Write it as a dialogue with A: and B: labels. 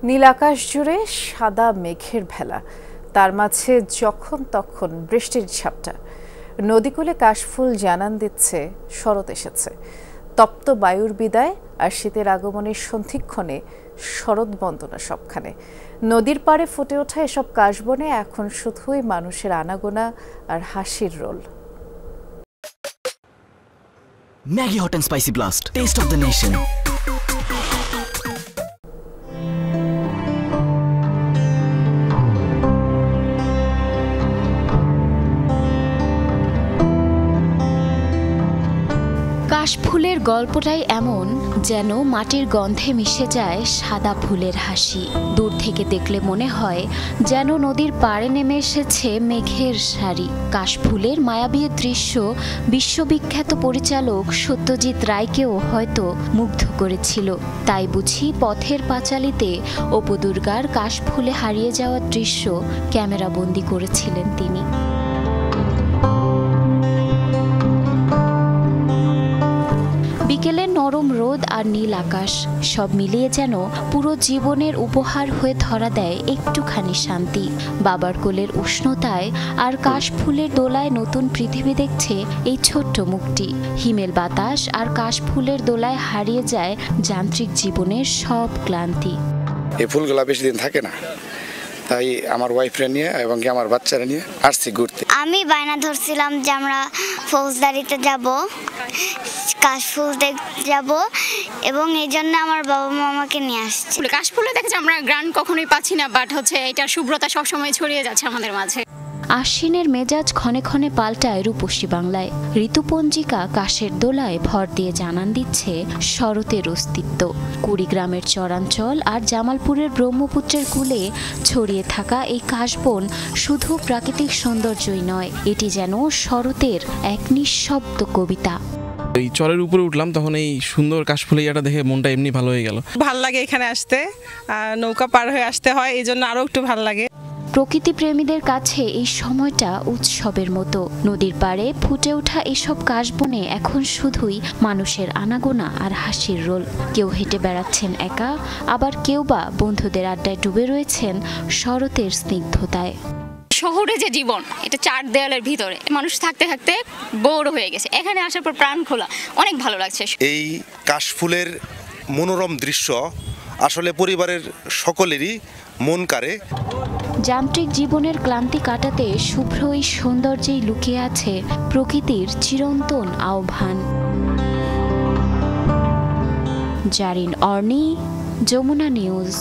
A: নীল আকাশ জুড়ে সাদা মেঘের ভেলা, তার মাঝে যখন তখন বৃষ্টির ঝাপটা। নদীকূলে কাশফুল জানান দিচ্ছে শরৎ এসেছে। তপ্ত বায়ুর বিদায় আর শীতের আগমনের সন্ধিক্ষণে শরৎ বন্দনা সবখানে। নদীর পাড়ে ফুটে ওঠা এসব কাশবনে এখন শুধুই মানুষের আনাগোনা আর হাসির রোল।
B: Maggi Hot and Spicy Blast, taste of the nation.
C: কাশফুলের গল্পটাই এমন, যেন মাটির গন্ধে মিশে যায় সাদা ফুলের হাসি। দূর থেকে দেখলে মনে হয় যেন নদীর পাড়ে নেমে এসেছে মেঘের সারি। কাশফুলের মায়াবী দৃশ্য বিশ্ববিখ্যাত পরিচালক সত্যজিৎ রায়কেও হয়তো মুগ্ধ করেছিল। তাই বুঝি পথের পাঁচালীতে অপু দুর্গার কাশফুলে হারিয়ে যাওয়ার দৃশ্য ক্যামেরাবন্দি করেছিলেন তিনি। বিকেলের নরম রোদ আর নীল আকাশ সব মিলিয়ে যেন পুরো জীবনের উপহার হয়ে ধরা দেয় একটুখানি শান্তি। বাবার কোলের উষ্ণতায় আর কাশফুলের দোলায় নতুন পৃথিবী দেখছে এই ছোট্ট মুখটি। হিমেল বাতাস আর কাশফুলের দোলায় হারিয়ে যায় যান্ত্রিক জীবনের সব ক্লান্তি।
D: এই ফুলগুলা বেশি দিন থাকে না, তাই আমার ওয়াইফরা নিয়ে এবং আমার বাচ্চারা নিয়ে আসছি ঘুরতে।
E: আমি বায়না ধরছিলাম যে আমরা ফৌজদারিতে যাব, কাশফুল দেখতে যাব, এবং এই জন্য আমার বাবা মা আমাকে নিয়ে আসছে।
F: কাশফুলে দেখেছি আমরা গ্রান কখনোই পাচ্ছি না, বাট এটার শুভ্রতা সবসময় ছড়িয়ে যাচ্ছে আমাদের মাঝে।
C: আশ্বিনের মেজাজ ক্ষণে ক্ষণে পাল্টায় রূপসী বাংলায়। ঋতুপঞ্জিকা কাশের দোলায় ভর দিয়ে জানান দিচ্ছে শরতের অস্তিত্ব। কুড়িগ্রামের চরাঞ্চল আর জামালপুরের ব্রহ্মপুত্রের কূলে ছড়িয়ে থাকা এই কাশবন শুধু প্রাকৃতিক সৌন্দর্যই নয়, এটি যেন শরতের এক নিঃশব্দ কবিতা।
G: এই চরের উপরে উঠলাম, তখন এই সুন্দর কাশফুলিয়াটা দেখে মনটা এমনি ভালো হয়ে গেল।
H: ভাল লাগে এখানে আসতে, নৌকা পার হয়ে আসতে হয়, এই জন্য আরো একটু ভাল লাগে।
C: প্রকৃতি প্রেমীদের কাছে এই সময়টা উৎসবের মতো। নদীর পাড়ে ফুটে ওঠা এসব কাশবনে এখন শুধুই মানুষের আনাগোনা আর হাসির রোল। কেউ হেঁটে বেড়াচ্ছেন একা, আবার কেউ বা বন্ধুদের আড্ডায় ডুবে রয়েছেন শরতের স্নিগ্ধতায়।
F: শহরে যে জীবন, এটা চার দেয়ালের ভিতরে মানুষ থাকতে থাকতে বোর হয়ে গেছে। এখানে আসার পর প্রাণ খোলা, অনেক ভালো লাগছে।
I: এই কাশফুলের মনোরম দৃশ্য আসলে পরিবারের সকলেরই মন কাড়ে।
C: যান্ত্রিক জীবনের ক্লান্তি কাটাতে শুভ্র এই সৌন্দর্যেই লুকিয়ে আছে প্রকৃতির চিরন্তন আহ্বান। জারিন অর্নি, যমুনা নিউজ।